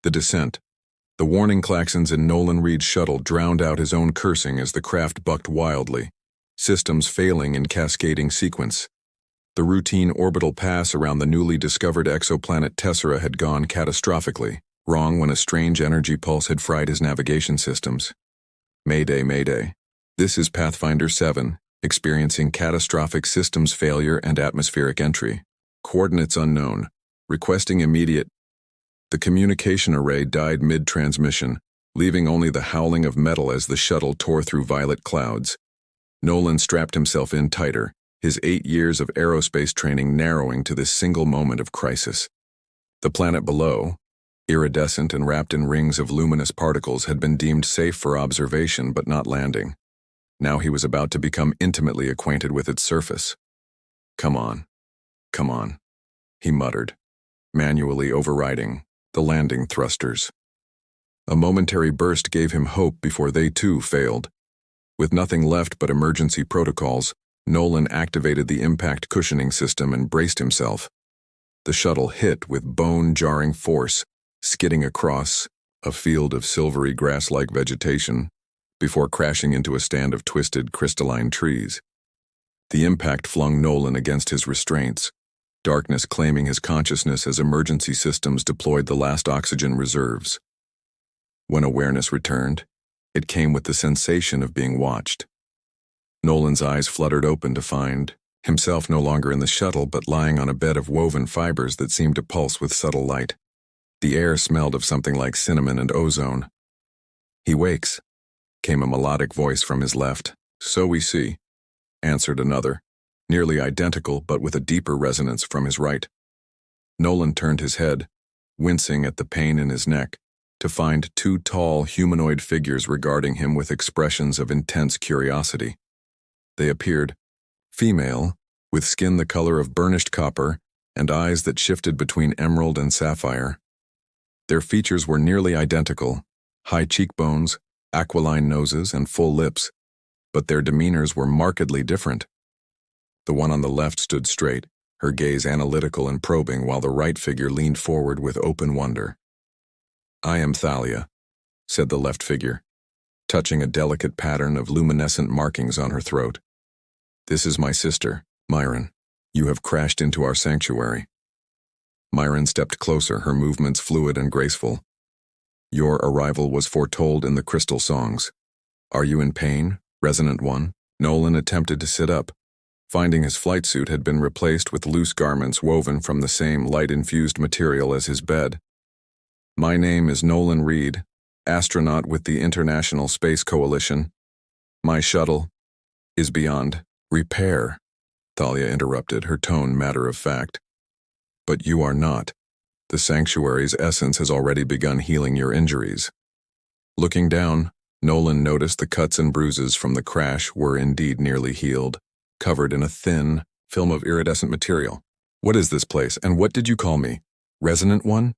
The descent. The warning klaxons in Nolan Reed's shuttle drowned out his own cursing as the craft bucked wildly, systems failing in cascading sequence. The routine orbital pass around the newly discovered exoplanet Tessera had gone catastrophically wrong when a strange energy pulse had fried his navigation systems. Mayday, mayday. This is Pathfinder 7, experiencing catastrophic systems failure and atmospheric entry. Coordinates unknown. Requesting immediate. The communication array died mid-transmission, leaving only the howling of metal as the shuttle tore through violet clouds. Nolan strapped himself in tighter, his 8 years of aerospace training narrowing to this single moment of crisis. The planet below, iridescent and wrapped in rings of luminous particles, had been deemed safe for observation but not landing. Now he was about to become intimately acquainted with its surface. Come on, he muttered, manually overriding the landing thrusters. A momentary burst gave him hope before they too failed. With nothing left but emergency protocols, Nolan activated the impact cushioning system and braced himself. The shuttle hit with bone-jarring force, skidding across a field of silvery grass-like vegetation before crashing into a stand of twisted crystalline trees. The impact flung Nolan against his restraints, darkness claiming his consciousness as emergency systems deployed the last oxygen reserves. When awareness returned, it came with the sensation of being watched. Nolan's eyes fluttered open to find himself no longer in the shuttle but lying on a bed of woven fibers that seemed to pulse with subtle light. The air smelled of something like cinnamon and ozone. "He wakes," came a melodic voice from his left. "So we see," answered another, nearly identical but with a deeper resonance from his right. Nolan turned his head, wincing at the pain in his neck, to find 2 tall humanoid figures regarding him with expressions of intense curiosity. They appeared female, with skin the color of burnished copper and eyes that shifted between emerald and sapphire. Their features were nearly identical, high cheekbones, aquiline noses, and full lips, but their demeanors were markedly different. The one on the left stood straight, her gaze analytical and probing, while the right figure leaned forward with open wonder. "I am Thalia," said the left figure, touching a delicate pattern of luminescent markings on her throat. "This is my sister, Myron. You have crashed into our sanctuary." Myron stepped closer, her movements fluid and graceful. "Your arrival was foretold in the crystal songs. Are you in pain, Resonant One?" Nolan attempted to sit up, finding his flight suit had been replaced with loose garments woven from the same light-infused material as his bed. "My name is Nolan Reed, astronaut with the International Space Coalition. My shuttle is beyond repair," Thalia interrupted, her tone matter-of-fact. "But you are not. The sanctuary's essence has already begun healing your injuries." Looking down, Nolan noticed the cuts and bruises from the crash were indeed nearly healed, covered in a thin film of iridescent material. "What is this place, and what did you call me? Resonant One?"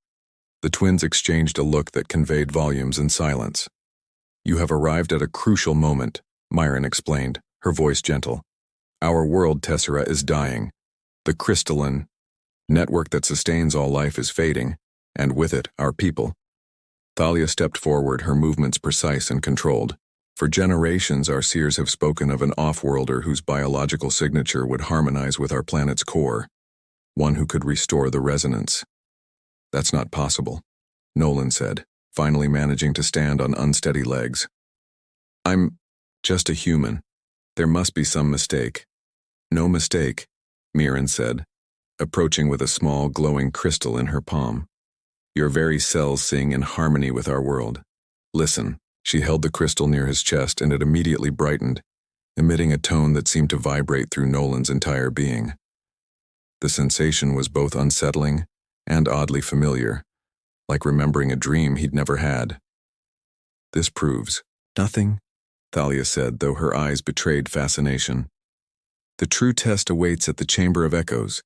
The twins exchanged a look that conveyed volumes in silence. "You have arrived at a crucial moment," Myron explained, her voice gentle. "Our world, Tessera, is dying. The crystalline network that sustains all life is fading, and with it, our people." Thalia stepped forward, her movements precise and controlled. "For generations, our seers have spoken of an off-worlder whose biological signature would harmonize with our planet's core, one who could restore the resonance." "That's not possible," Nolan said, finally managing to stand on unsteady legs. "I'm just a human. There must be some mistake." "No mistake," Myron said, approaching with a small glowing crystal in her palm. "Your very cells sing in harmony with our world. Listen." She held the crystal near his chest, and it immediately brightened, emitting a tone that seemed to vibrate through Nolan's entire being. The sensation was both unsettling and oddly familiar, like remembering a dream he'd never had. "This proves nothing," Thalia said, though her eyes betrayed fascination. "The true test awaits at the Chamber of Echoes.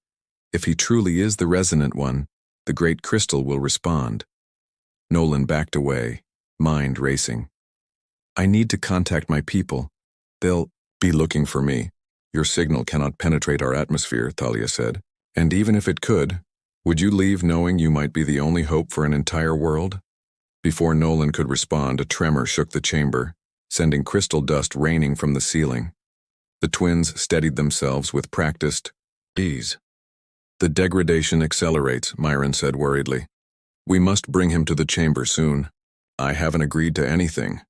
If he truly is the Resonant One, the great crystal will respond." Nolan backed away, mind racing. "I need to contact my people. They'll be looking for me. Your signal cannot penetrate our atmosphere," Thalia said. "And even if it could, would you leave knowing you might be the only hope for an entire world?" Before Nolan could respond, a tremor shook the chamber, sending crystal dust raining from the ceiling. The twins steadied themselves with practiced ease. "The degradation accelerates," Myron said worriedly. "We must bring him to the chamber soon." "I haven't agreed to anything,"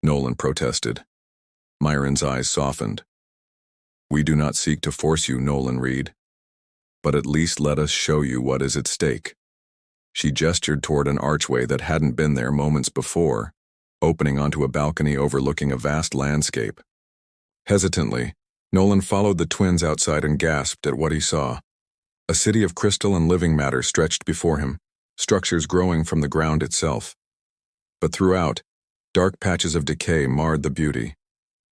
Nolan protested. Myron's eyes softened. "We do not seek to force you, Nolan Reed. But at least let us show you what is at stake." She gestured toward an archway that hadn't been there moments before, opening onto a balcony overlooking a vast landscape. Hesitantly, Nolan followed the twins outside and gasped at what he saw. A city of crystal and living matter stretched before him, structures growing from the ground itself. But throughout, dark patches of decay marred the beauty.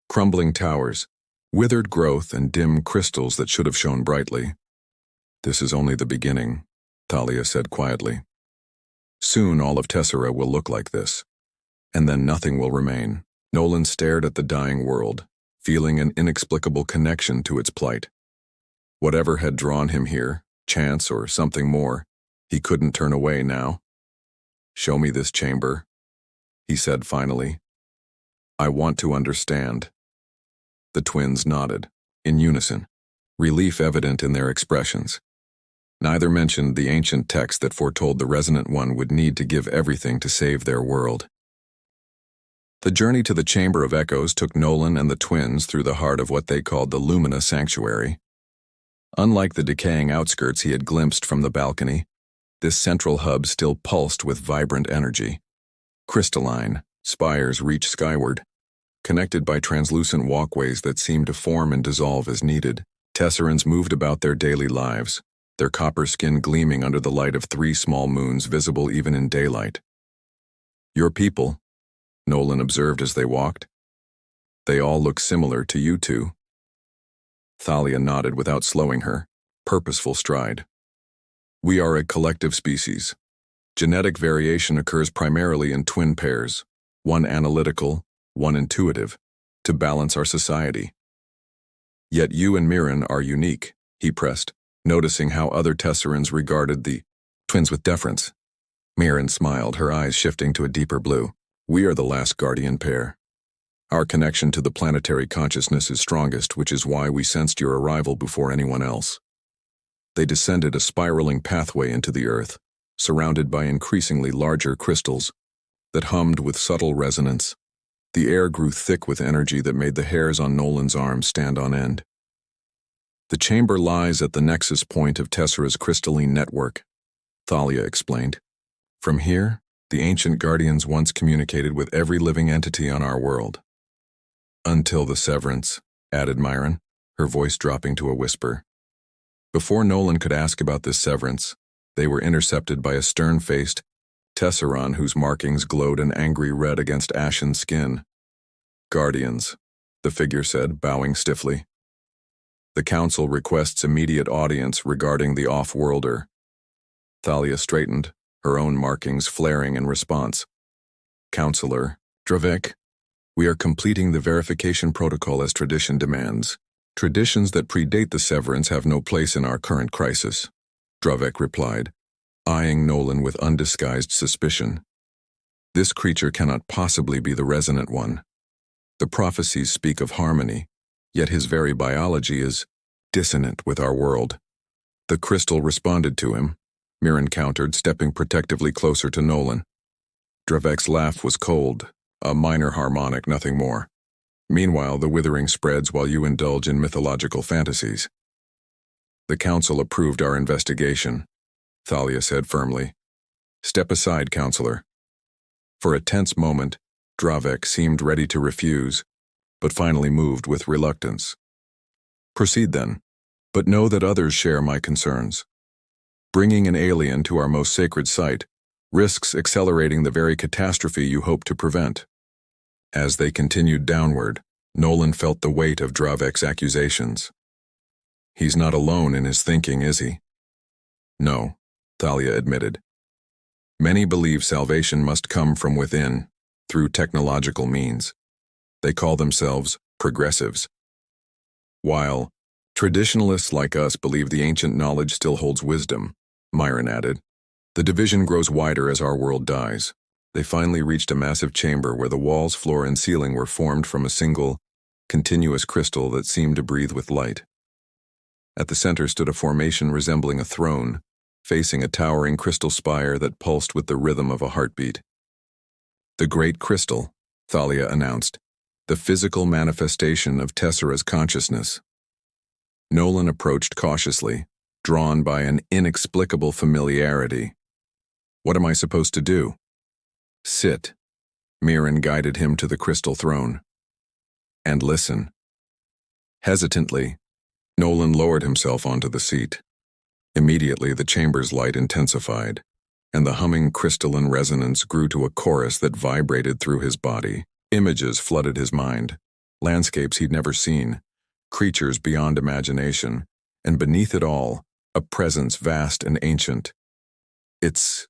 Crumbling towers, withered growth, and dim crystals that should have shone brightly. "This is only the beginning," Thalia said quietly. "Soon all of Tessera will look like this, and then nothing will remain." Nolan stared at the dying world, feeling an inexplicable connection to its plight. Whatever had drawn him here, chance or something more, he couldn't turn away now. "Show me this chamber," he said finally. "I want to understand." The twins nodded, in unison, relief evident in their expressions. Neither mentioned the ancient text that foretold the Resonant One would need to give everything to save their world. The journey to the Chamber of Echoes took Nolan and the twins through the heart of what they called the Lumina Sanctuary. Unlike the decaying outskirts he had glimpsed from the balcony, this central hub still pulsed with vibrant energy. Crystalline, spires reached skyward, connected by translucent walkways that seemed to form and dissolve as needed. Tesserans moved about their daily lives, their copper skin gleaming under the light of 3 small moons visible even in daylight. "Your people," Nolan observed as they walked. "They all look similar to you two." Thalia nodded without slowing her purposeful stride. "We are a collective species. Genetic variation occurs primarily in twin pairs, one analytical, one intuitive, to balance our society. Yet you and Mirren are unique," he pressed, noticing how other Tesserans regarded the twins with deference. Mirren smiled, her eyes shifting to a deeper blue. "We are the last guardian pair. Our connection to the planetary consciousness is strongest, which is why we sensed your arrival before anyone else." They descended a spiraling pathway into the earth, surrounded by increasingly larger crystals that hummed with subtle resonance. The air grew thick with energy that made the hairs on Nolan's arms stand on end. "The chamber lies at the nexus point of Tessera's crystalline network," Thalia explained. "From here, the ancient guardians once communicated with every living entity on our world." "Until the severance," added Myron, her voice dropping to a whisper. Before Nolan could ask about this severance, they were intercepted by a stern-faced Tesseran whose markings glowed an angry red against ashen skin. "Guardians," the figure said, bowing stiffly. "The Council requests immediate audience regarding the off-worlder." Thalia straightened, her own markings flaring in response. "Counselor Dravek, we are completing the verification protocol as tradition demands. Traditions that predate the severance have no place in our current crisis," Dravek replied, eyeing Nolan with undisguised suspicion. "This creature cannot possibly be the Resonant One. The prophecies speak of harmony, yet his very biology is dissonant with our world." The crystal responded to him, Mirren countered, stepping protectively closer to Nolan. Dravek's laugh was cold, a minor harmonic, nothing more. "Meanwhile, the withering spreads while you indulge in mythological fantasies." "The Council approved our investigation," Thalia said firmly. "Step aside, Counselor." For a tense moment, Dravek seemed ready to refuse, but finally moved with reluctance. "Proceed then, but know that others share my concerns. Bringing an alien to our most sacred site risks accelerating the very catastrophe you hope to prevent." As they continued downward, Nolan felt the weight of Dravek's accusations. "He's not alone in his thinking, is he?" "No," Thalia admitted. "Many believe salvation must come from within, through technological means. They call themselves progressives. While traditionalists like us believe the ancient knowledge still holds wisdom," Myron added. "The division grows wider as our world dies. They finally reached a massive chamber where the walls, floor, and ceiling were formed from a single, continuous crystal that seemed to breathe with light. At the center stood a formation resembling a throne, facing a towering crystal spire that pulsed with the rhythm of a heartbeat. "The Great Crystal," Thalia announced, "the physical manifestation of Tessera's consciousness." Nolan approached cautiously, drawn by an inexplicable familiarity. "What am I supposed to do?" "Sit." Mirren guided him to the crystal throne. "And listen." Hesitantly, Nolan lowered himself onto the seat. Immediately, the chamber's light intensified, and the humming crystalline resonance grew to a chorus that vibrated through his body. Images flooded his mind, landscapes he'd never seen, creatures beyond imagination, and beneath it all, a presence vast and ancient. "It's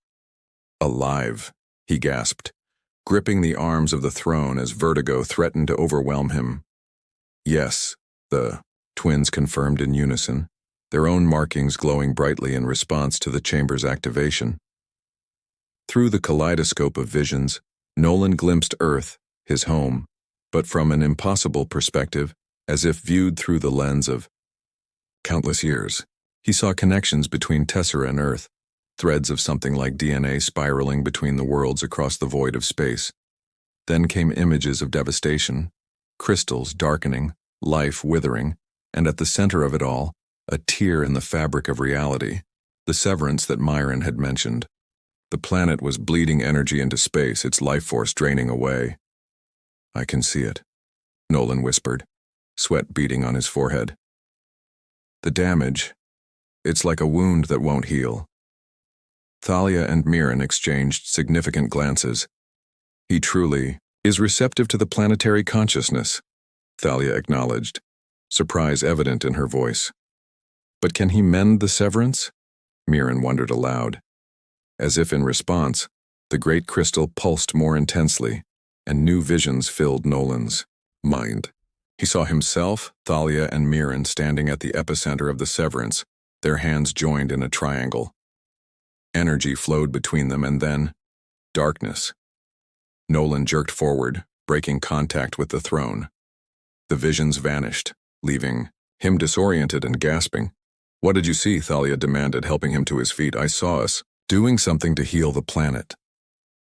alive," he gasped, gripping the arms of the throne as vertigo threatened to overwhelm him. "Yes," the twins confirmed in unison, their own markings glowing brightly in response to the chamber's activation. Through the kaleidoscope of visions, Nolan glimpsed Earth, his home, but from an impossible perspective, as if viewed through the lens of countless years. He saw connections between Tessera and Earth, threads of something like DNA spiraling between the worlds across the void of space. Then came images of devastation, crystals darkening, life withering, and at the center of it all, a tear in the fabric of reality, the severance that Myron had mentioned. The planet was bleeding energy into space, its life force draining away. "I can see it," Nolan whispered, sweat beading on his forehead. "The damage, it's like a wound that won't heal." Thalia and Mirren exchanged significant glances. "He truly is receptive to the planetary consciousness," Thalia acknowledged, surprise evident in her voice. "But can he mend the severance?" Mirren wondered aloud. As if in response, the great crystal pulsed more intensely, and new visions filled Nolan's mind. He saw himself, Thalia, and Mirren standing at the epicenter of the severance, their hands joined in a triangle. Energy flowed between them, and then darkness. Nolan jerked forward, breaking contact with the throne. The visions vanished, leaving him disoriented and gasping. "What did you see?" Thalia demanded, helping him to his feet. "I saw us doing something to heal the planet,"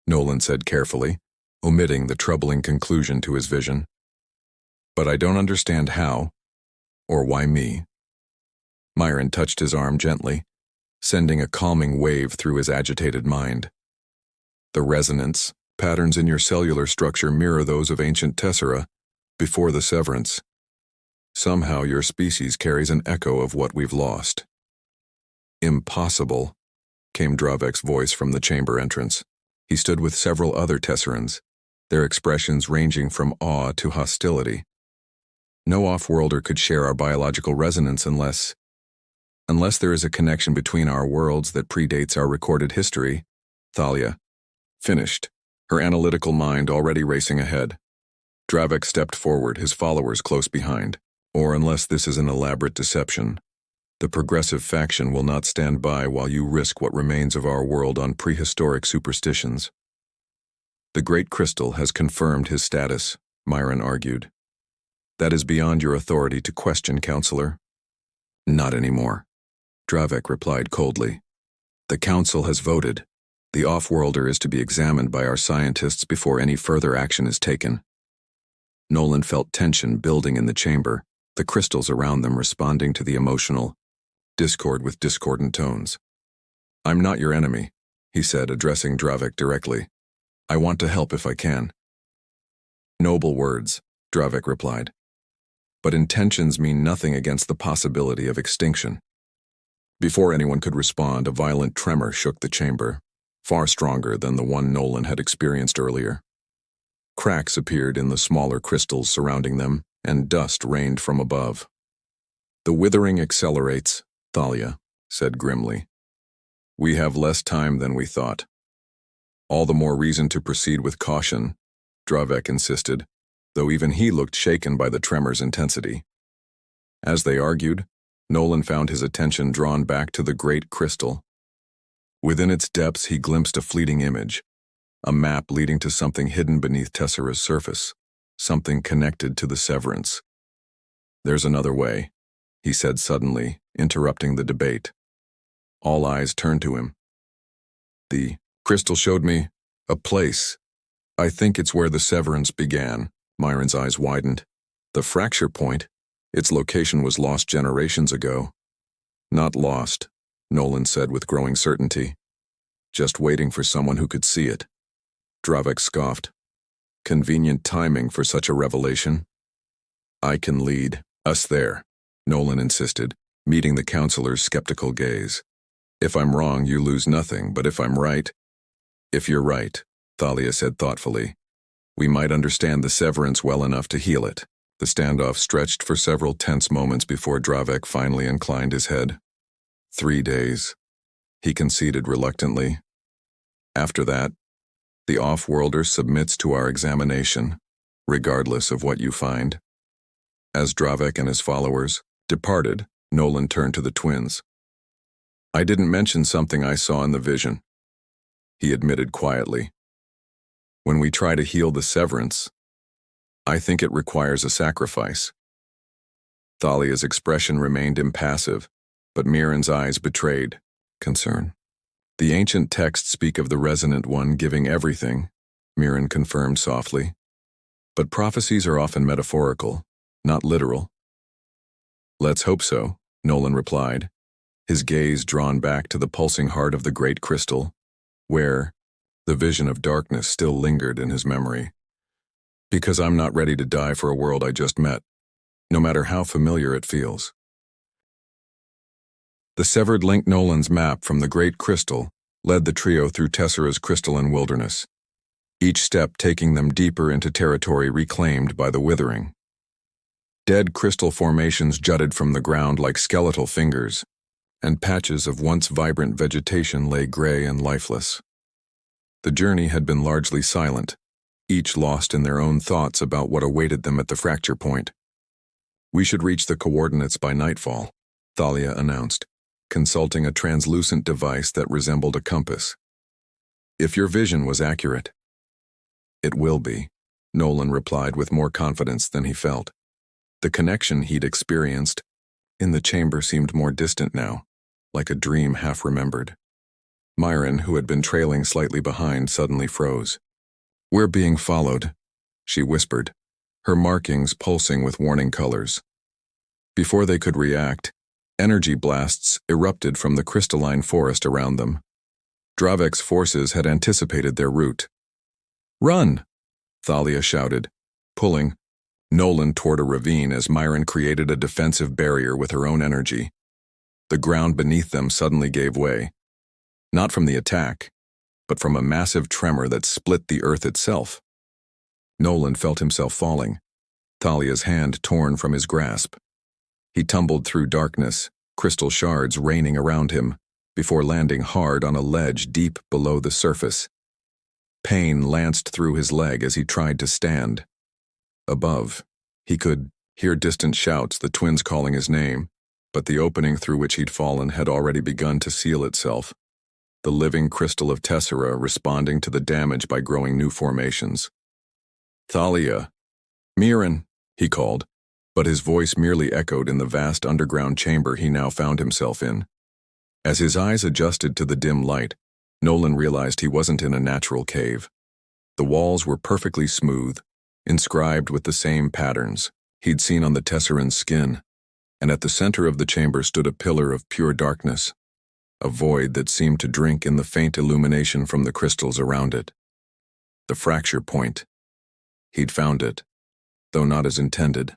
Nolan said carefully, omitting the troubling conclusion to his vision. "But I don't understand how, or why me." Myron touched his arm gently, sending a calming wave through his agitated mind. "The resonance, patterns in your cellular structure mirror those of ancient Tessera before the severance. Somehow your species carries an echo of what we've lost." "Impossible," came Dravek's voice from the chamber entrance. He stood with several other Tesserans, their expressions ranging from awe to hostility. "No off-worlder could share our biological resonance unless there is a connection between our worlds that predates our recorded history," Thalia finished, her analytical mind already racing ahead. Dravek stepped forward, his followers close behind. "Or unless this is an elaborate deception, the progressive faction will not stand by while you risk what remains of our world on prehistoric superstitions." "The Great Crystal has confirmed his status," Myron argued. "That is beyond your authority to question, Counselor." "Not anymore," Dravek replied coldly. "The Council has voted. The off-worlder is to be examined by our scientists before any further action is taken." Nolan felt tension building in the chamber, the crystals around them responding to the emotional discord with discordant tones. "I'm not your enemy," he said, addressing Dravek directly. "I want to help if I can." "Noble words," Dravek replied. "But intentions mean nothing against the possibility of extinction." Before anyone could respond, a violent tremor shook the chamber, far stronger than the one Nolan had experienced earlier. Cracks appeared in the smaller crystals surrounding them, and dust rained from above. "The withering accelerates," Thalia said grimly. "We have less time than we thought." "All the more reason to proceed with caution," Dravek insisted, though even he looked shaken by the tremor's intensity. As they argued, Nolan found his attention drawn back to the great crystal. Within its depths he glimpsed a fleeting image, a map leading to something hidden beneath Tessera's surface, something connected to the severance. "There's another way," he said suddenly, interrupting the debate. All eyes turned to him. "The crystal showed me a place. I think it's where the severance began." Myron's eyes widened. "The fracture point? Its location was lost generations ago." "Not lost," Nolan said with growing certainty. "Just waiting for someone who could see it." Dravek scoffed. "Convenient timing for such a revelation." "I can lead us there," Nolan insisted, meeting the counselor's skeptical gaze. "If I'm wrong, you lose nothing, but if I'm right—" "If you're right," Thalia said thoughtfully, "we might understand the severance well enough to heal it." The standoff stretched for several tense moments before Dravek finally inclined his head. 3 days, he conceded reluctantly. "After that, the off-worlder submits to our examination, regardless of what you find." As Dravek and his followers departed, Nolan turned to the twins. "I didn't mention something I saw in the vision," he admitted quietly. "When we try to heal the severance, I think it requires a sacrifice." Thalia's expression remained impassive, but Mirren's eyes betrayed concern. "The ancient texts speak of the resonant one giving everything," Mirren confirmed softly. "But prophecies are often metaphorical, not literal." "Let's hope so," Nolan replied, his gaze drawn back to the pulsing heart of the great crystal, where the vision of darkness still lingered in his memory. "Because I'm not ready to die for a world I just met, no matter how familiar it feels." The severed link Nolan's map from the great crystal led the trio through Tessera's crystalline wilderness, each step taking them deeper into territory reclaimed by the withering. Dead crystal formations jutted from the ground like skeletal fingers, and patches of once vibrant vegetation lay gray and lifeless. The journey had been largely silent, each lost in their own thoughts about what awaited them at the fracture point. "We should reach the coordinates by nightfall," Thalia announced, consulting a translucent device that resembled a compass. "If your vision was accurate." "It will be," Nolan replied with more confidence than he felt. The connection he'd experienced in the chamber seemed more distant now, like a dream half-remembered. Myron, who had been trailing slightly behind, suddenly froze. "We're being followed," she whispered, her markings pulsing with warning colors. Before they could react, energy blasts erupted from the crystalline forest around them. Dravek's forces had anticipated their route. "Run!" Thalia shouted, pulling Nolan toward a ravine as Myron created a defensive barrier with her own energy. The ground beneath them suddenly gave way, not from the attack, but from a massive tremor that split the earth itself. Nolan felt himself falling, Thalia's hand torn from his grasp. He tumbled through darkness, crystal shards raining around him, before landing hard on a ledge deep below the surface. Pain lanced through his leg as he tried to stand. Above, he could hear distant shouts, the twins calling his name, but the opening through which he'd fallen had already begun to seal itself, the living crystal of Tessera responding to the damage by growing new formations. "Thalia! Mirren!" he called, but his voice merely echoed in the vast underground chamber he now found himself in. As his eyes adjusted to the dim light, Nolan realized he wasn't in a natural cave. The walls were perfectly smooth, inscribed with the same patterns he'd seen on the Tesseran's skin, and at the center of the chamber stood a pillar of pure darkness, a void that seemed to drink in the faint illumination from the crystals around it. The fracture point. He'd found it, though not as intended.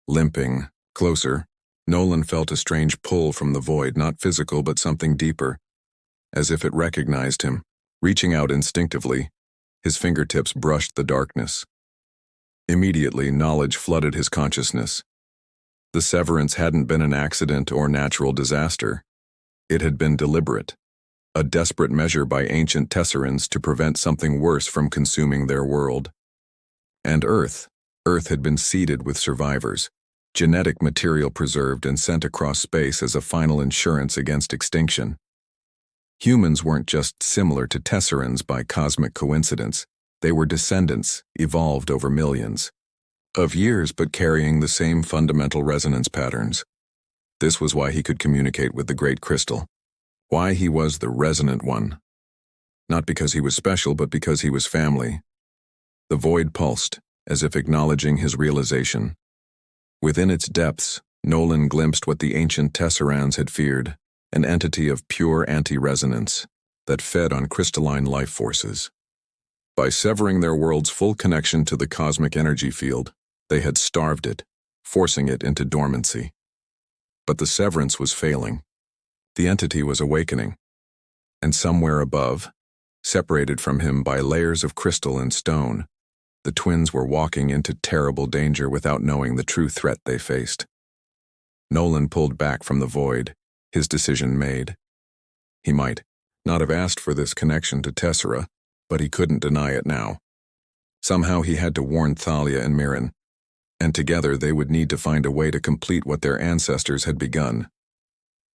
Limping closer, Nolan felt a strange pull from the void, not physical but something deeper, as if it recognized him. Reaching out instinctively, his fingertips brushed the darkness. Immediately, knowledge flooded his consciousness. The severance hadn't been an accident or natural disaster. It had been deliberate, a desperate measure by ancient Tesserans to prevent something worse from consuming their world. And Earth had been seeded with survivors, genetic material preserved and sent across space as a final insurance against extinction. Humans weren't just similar to Tesserans by cosmic coincidence. They were descendants, evolved over millions of years but carrying the same fundamental resonance patterns. This was why he could communicate with the Great Crystal. Why he was the resonant one. Not because he was special, but because he was family. The void pulsed, as if acknowledging his realization. Within its depths, Nolan glimpsed what the ancient Tesserans had feared, an entity of pure anti-resonance that fed on crystalline life forces. By severing their world's full connection to the cosmic energy field, they had starved it, forcing it into dormancy. But the severance was failing. The entity was awakening. And somewhere above, separated from him by layers of crystal and stone, the twins were walking into terrible danger without knowing the true threat they faced. Nolan pulled back from the void, his decision made. He might not have asked for this connection to Tessera, but he couldn't deny it now. Somehow he had to warn Thalia and Mirren, and together they would need to find a way to complete what their ancestors had begun.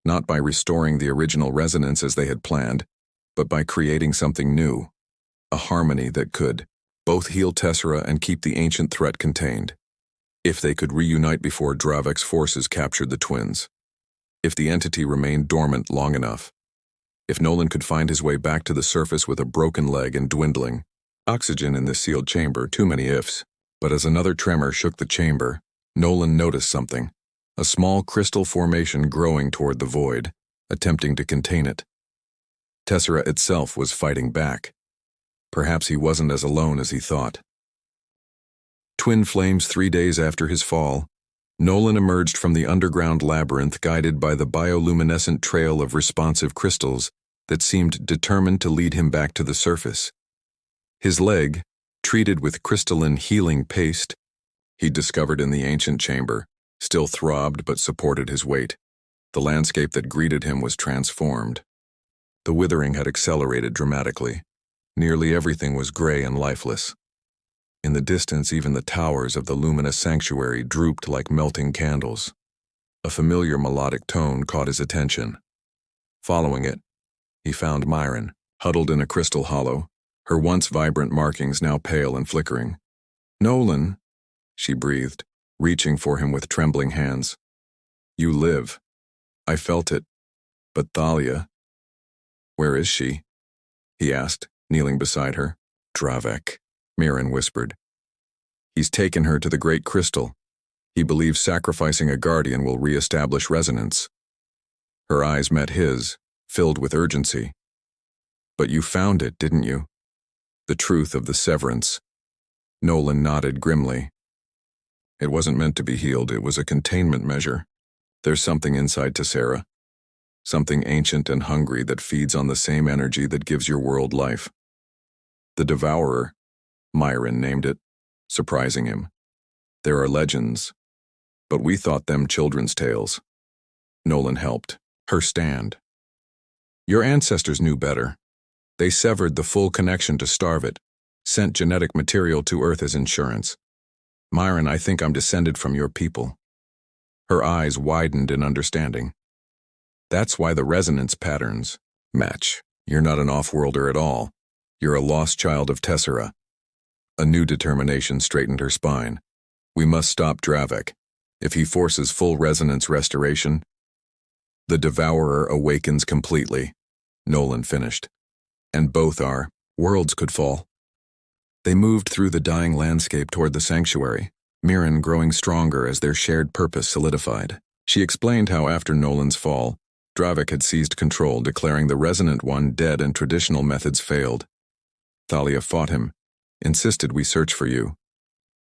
Not by restoring the original resonance as they had planned, but by creating something new, a harmony that could both heal Tessera and keep the ancient threat contained. If they could reunite before Dravek's forces captured the twins. If the entity remained dormant long enough. If Nolan could find his way back to the surface with a broken leg and dwindling oxygen in this sealed chamber, too many ifs. But as another tremor shook the chamber, Nolan noticed something. A small crystal formation growing toward the void, attempting to contain it. Tessera itself was fighting back. Perhaps he wasn't as alone as he thought. Twin flames 3 days after his fall, Nolan emerged from the underground labyrinth guided by the bioluminescent trail of responsive crystals that seemed determined to lead him back to the surface. His leg, treated with crystalline healing paste, he discovered in the ancient chamber, still throbbed but supported his weight. The landscape that greeted him was transformed. The withering had accelerated dramatically. Nearly everything was gray and lifeless. In the distance, even the towers of the luminous sanctuary drooped like melting candles. A familiar melodic tone caught his attention. Following it, he found Myron, huddled in a crystal hollow, her once vibrant markings now pale and flickering. "Nolan," she breathed, reaching for him with trembling hands. "You live. I felt it. But Thalia, where is she?" he asked, kneeling beside her. "Dravek," Mirren whispered. "He's taken her to the Great Crystal. He believes sacrificing a guardian will re-establish resonance." Her eyes met his, filled with urgency. "But you found it, didn't you? The truth of the severance." Nolan nodded grimly. "It wasn't meant to be healed, it was a containment measure. There's something inside Tessera. Something ancient and hungry that feeds on the same energy that gives your world life. The Devourer," Myron named it, surprising him. "There are legends, but we thought them children's tales." Nolan helped her stand. "Your ancestors knew better. They severed the full connection to starve it, sent genetic material to Earth as insurance. Myron, I think I'm descended from your people." Her eyes widened in understanding. "That's why the resonance patterns match. You're not an off-worlder at all. You're a lost child of Tessera." A new determination straightened her spine. "We must stop Dravek. If he forces full resonance restoration, the Devourer awakens completely," Nolan finished. "And both our worlds could fall." They moved through the dying landscape toward the sanctuary, Mirren growing stronger as their shared purpose solidified. She explained how after Nolan's fall, Dravek had seized control, declaring the Resonant One dead and traditional methods failed. Thalia fought him, insisted we search for you.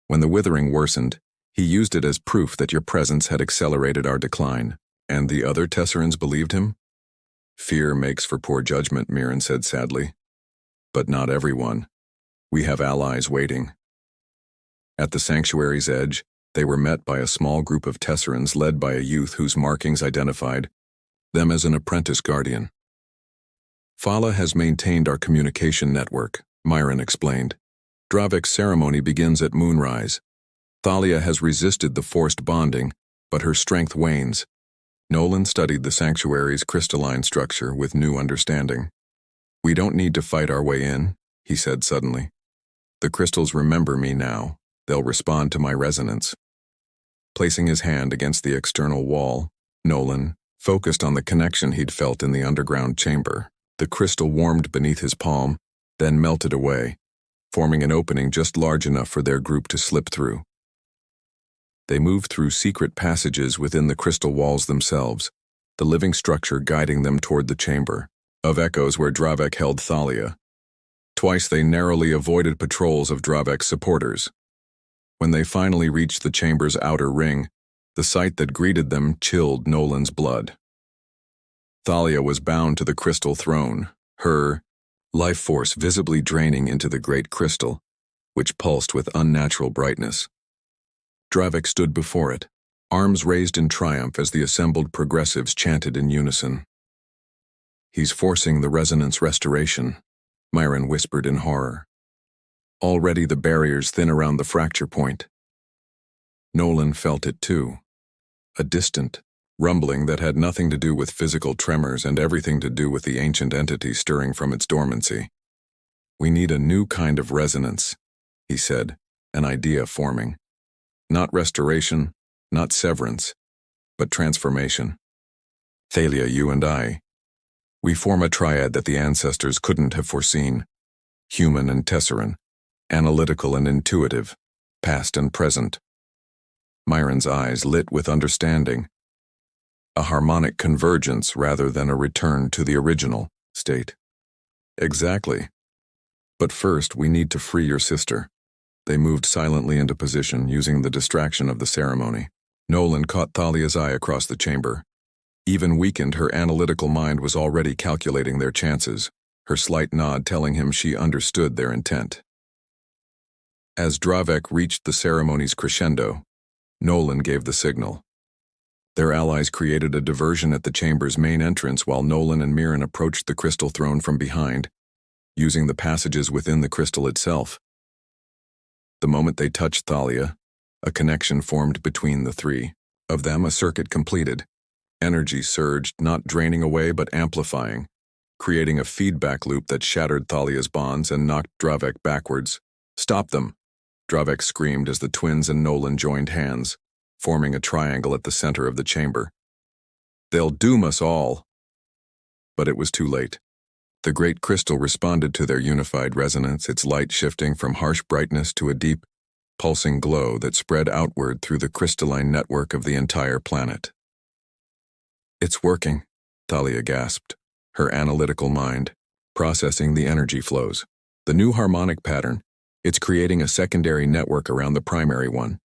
When the withering worsened, he used it as proof that your presence had accelerated our decline. And the other Tesserans believed him? "Fear makes for poor judgment," Mirren said sadly. "But not everyone. We have allies waiting." At the sanctuary's edge, they were met by a small group of Tesserans led by a youth whose markings identified them as an apprentice guardian. "Fala has maintained our communication network," Myron explained. "Dravek's ceremony begins at moonrise. Thalia has resisted the forced bonding, but her strength wanes. Nolan studied the sanctuary's crystalline structure with new understanding. "We don't need to fight our way in," he said suddenly. "The crystals remember me now. They'll respond to my resonance." Placing his hand against the external wall, Nolan focused on the connection he'd felt in the underground chamber. The crystal warmed beneath his palm, then melted away, forming an opening just large enough for their group to slip through. They moved through secret passages within the crystal walls themselves, the living structure guiding them toward the chamber of echoes where Dravek held Thalia. Twice they narrowly avoided patrols of Dravek's supporters. When they finally reached the chamber's outer ring, the sight that greeted them chilled Nolan's blood. Thalia was bound to the crystal throne, her life force visibly draining into the great crystal, which pulsed with unnatural brightness. Dravek stood before it, arms raised in triumph as the assembled progressives chanted in unison. "He's forcing the resonance restoration," Myron whispered in horror. "Already the barriers thin around the fracture point." Nolan felt it too, a distant rumbling that had nothing to do with physical tremors and everything to do with the ancient entity stirring from its dormancy. "We need a new kind of resonance," he said, an idea forming. "Not restoration, not severance, but transformation. Thalia, you and I, we form a triad that the ancestors couldn't have foreseen. Human and Tesseran, analytical and intuitive, past and present." Myron's eyes lit with understanding. "A harmonic convergence rather than a return to the original state." "Exactly. But first we need to free your sister." They moved silently into position, using the distraction of the ceremony. Nolan caught Thalia's eye across the chamber. Even weakened, her analytical mind was already calculating their chances, her slight nod telling him she understood their intent. As Dravek reached the ceremony's crescendo, Nolan gave the signal. Their allies created a diversion at the chamber's main entrance while Nolan and Mirren approached the crystal throne from behind, using the passages within the crystal itself. The moment they touched Thalia, a connection formed between the three of them, a circuit completed. Energy surged, not draining away but amplifying, creating a feedback loop that shattered Thalia's bonds and knocked Dravek backwards. "Stop them!" Dravek screamed as the twins and Nolan joined hands, forming a triangle at the center of the chamber. "They'll doom us all!" But it was too late. The great crystal responded to their unified resonance, its light shifting from harsh brightness to a deep, pulsing glow that spread outward through the crystalline network of the entire planet. "It's working," Thalia gasped, her analytical mind processing the energy flows. "The new harmonic pattern, it's creating a secondary network around the primary one."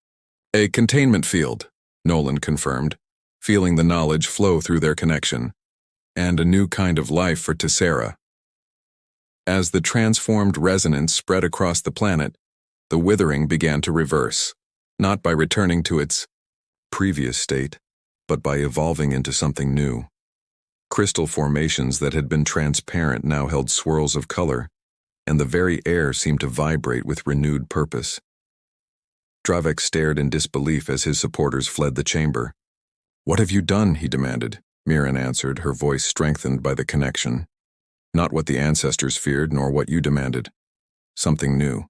"A containment field," Nolan confirmed, feeling the knowledge flow through their connection. "And a new kind of life for Tessera." As the transformed resonance spread across the planet, the withering began to reverse, not by returning to its previous state, but by evolving into something new. Crystal formations that had been transparent now held swirls of color, and the very air seemed to vibrate with renewed purpose. Dravek stared in disbelief as his supporters fled the chamber. "What have you done?" he demanded. Mirren answered, her voice strengthened by the connection. "Not what the ancestors feared, nor what you demanded. Something new.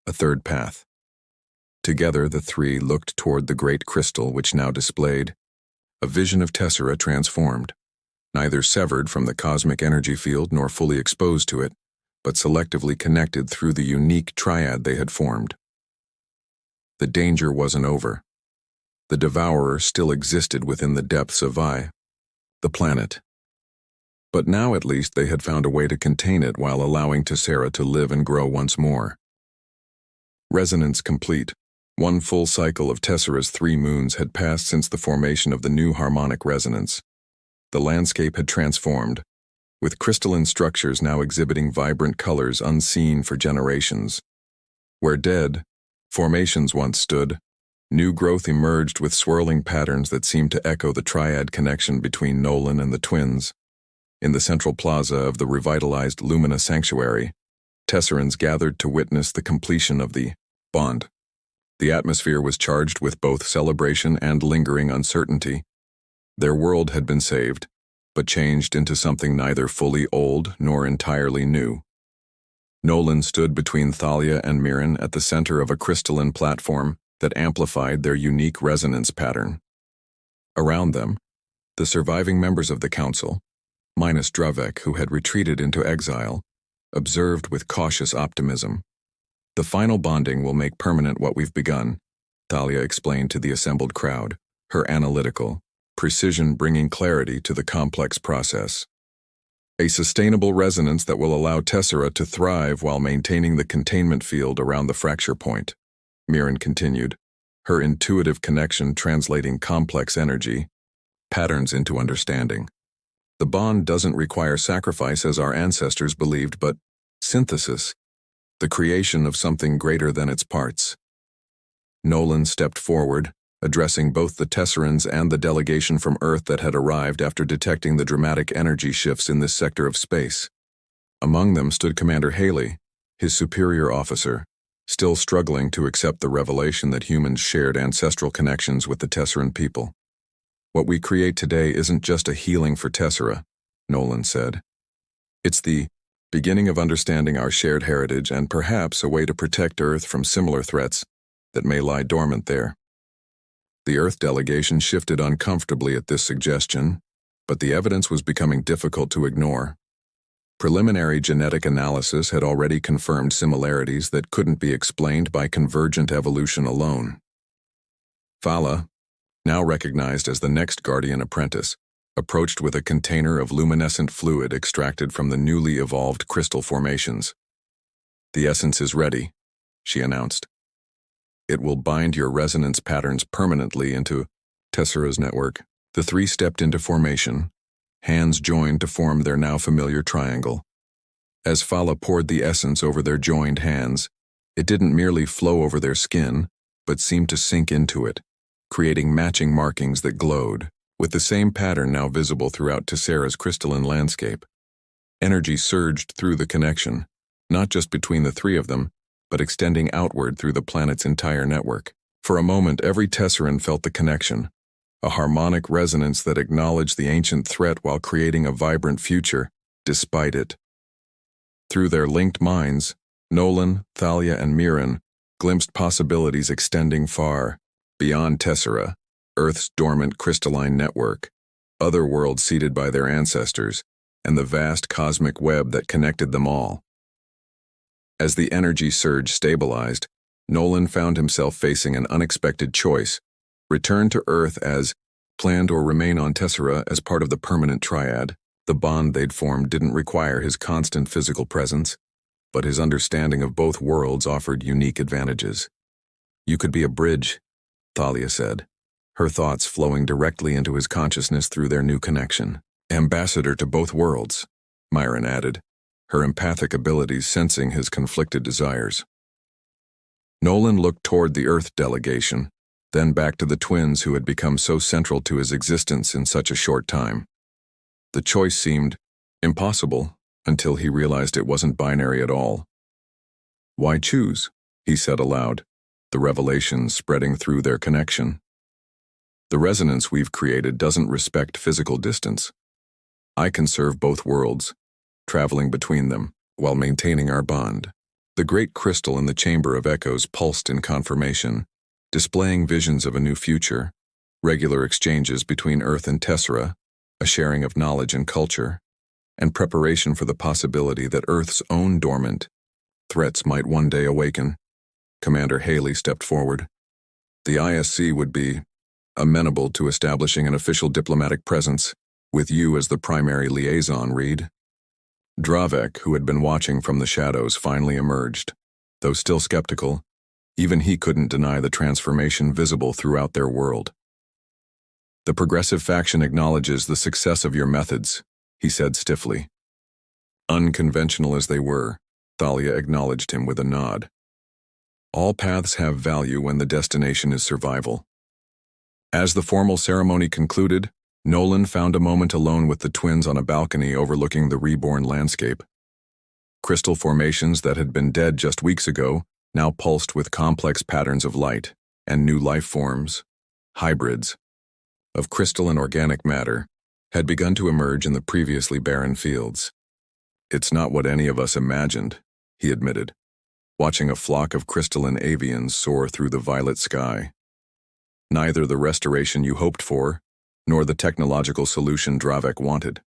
A third path." Together the three looked toward the great crystal which now displayed a vision of Tessera transformed, neither severed from the cosmic energy field nor fully exposed to it, but selectively connected through the unique triad they had formed. The danger wasn't over. The devourer still existed within the depths of the planet. But now at least they had found a way to contain it while allowing Tessera to live and grow once more. Resonance complete. One full cycle of Tessera's 3 moons had passed since the formation of the new harmonic resonance. The landscape had transformed, with crystalline structures now exhibiting vibrant colors unseen for generations. Where dead formations once stood, new growth emerged with swirling patterns that seemed to echo the triad connection between Nolan and the twins. In the central plaza of the revitalized Lumina Sanctuary, Tesserans gathered to witness the completion of the bond. The atmosphere was charged with both celebration and lingering uncertainty. Their world had been saved, but changed into something neither fully old nor entirely new. Nolan stood between Thalia and Mirren at the center of a crystalline platform that amplified their unique resonance pattern. Around them, the surviving members of the council, minus Dravek, who had retreated into exile, observed with cautious optimism. "The final bonding will make permanent what we've begun," Thalia explained to the assembled crowd, her analytical precision bringing clarity to the complex process. "A sustainable resonance that will allow Tessera to thrive while maintaining the containment field around the fracture point," Mirren continued, her intuitive connection translating complex energy patterns into understanding. "The bond doesn't require sacrifice as our ancestors believed, but synthesis, the creation of something greater than its parts." Nolan stepped forward, addressing both the Tesserans and the delegation from Earth that had arrived after detecting the dramatic energy shifts in this sector of space. Among them stood Commander Haley, his superior officer, still struggling to accept the revelation that humans shared ancestral connections with the Tesseran people. "What we create today isn't just a healing for Tessera," Nolan said. "It's the beginning of understanding our shared heritage and perhaps a way to protect Earth from similar threats that may lie dormant there." The Earth delegation shifted uncomfortably at this suggestion, but the evidence was becoming difficult to ignore. Preliminary genetic analysis had already confirmed similarities that couldn't be explained by convergent evolution alone. Fala, now recognized as the next Guardian apprentice, approached with a container of luminescent fluid extracted from the newly evolved crystal formations. "The essence is ready," she announced. "It will bind your resonance patterns permanently into Tessera's network." The three stepped into formation, hands joined to form their now familiar triangle. As Fala poured the essence over their joined hands, it didn't merely flow over their skin, but seemed to sink into it, creating matching markings that glowed, with the same pattern now visible throughout Tessera's crystalline landscape. Energy surged through the connection, not just between the three of them, but extending outward through the planet's entire network. For a moment, every Tesseran felt the connection, a harmonic resonance that acknowledged the ancient threat while creating a vibrant future, despite it. Through their linked minds, Nolan, Thalia, and Mirren glimpsed possibilities extending far, beyond Tessera, Earth's dormant crystalline network, other worlds seeded by their ancestors, and the vast cosmic web that connected them all. As the energy surge stabilized, Nolan found himself facing an unexpected choice: return to Earth as planned or remain on Tessera as part of the permanent triad. The bond they'd formed didn't require his constant physical presence, but his understanding of both worlds offered unique advantages. "You could be a bridge," Thalia said, her thoughts flowing directly into his consciousness through their new connection. "Ambassador to both worlds," Myron added, her empathic abilities sensing his conflicted desires. Nolan looked toward the Earth delegation, then back to the twins who had become so central to his existence in such a short time. The choice seemed impossible until he realized it wasn't binary at all. "Why choose?" he said aloud, the revelation spreading through their connection. "The resonance we've created doesn't respect physical distance. I can serve both worlds, traveling between them, while maintaining our bond." The great crystal in the Chamber of Echoes pulsed in confirmation, displaying visions of a new future, regular exchanges between Earth and Tessera, a sharing of knowledge and culture, and preparation for the possibility that Earth's own dormant threats might one day awaken. Commander Haley stepped forward. "The ISC would be amenable to establishing an official diplomatic presence, with you as the primary liaison, Reed." Dravek, who had been watching from the shadows, finally emerged. Though still skeptical, even he couldn't deny the transformation visible throughout their world. "The progressive faction acknowledges the success of your methods," he said stiffly. Unconventional as they were, Thalia acknowledged him with a nod. "All paths have value when the destination is survival." As the formal ceremony concluded, Nolan found a moment alone with the twins on a balcony overlooking the reborn landscape. Crystal formations that had been dead just weeks ago now pulsed with complex patterns of light and new life forms, hybrids. of crystalline organic matter, had begun to emerge in the previously barren fields. "It's not what any of us imagined," he admitted, watching a flock of crystalline avians soar through the violet sky. "Neither the restoration you hoped for, nor the technological solution Dravek wanted.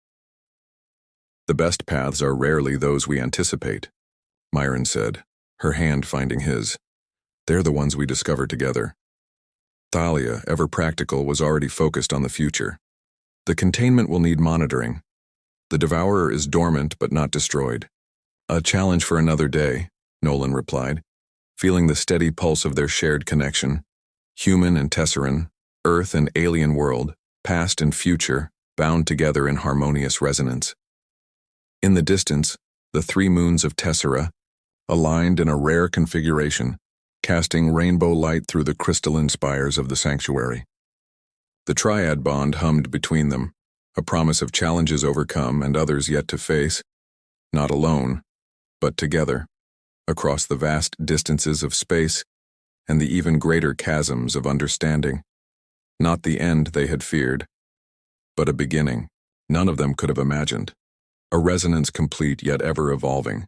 The best paths are rarely those we anticipate," Myron said, her hand finding his. "They're the ones we discover together." Thalia, ever practical, was already focused on the future. "The containment will need monitoring. The Devourer is dormant but not destroyed." "A challenge for another day," Nolan replied, feeling the steady pulse of their shared connection. Human and Tesseran, Earth and alien world, past and future, bound together in harmonious resonance. In the distance, the 3 moons of Tessera, aligned in a rare configuration, casting rainbow light through the crystalline spires of the sanctuary. The triad bond hummed between them, a promise of challenges overcome and others yet to face, not alone, but together, across the vast distances of space and the even greater chasms of understanding. Not the end they had feared, but a beginning none of them could have imagined. A resonance complete yet ever evolving,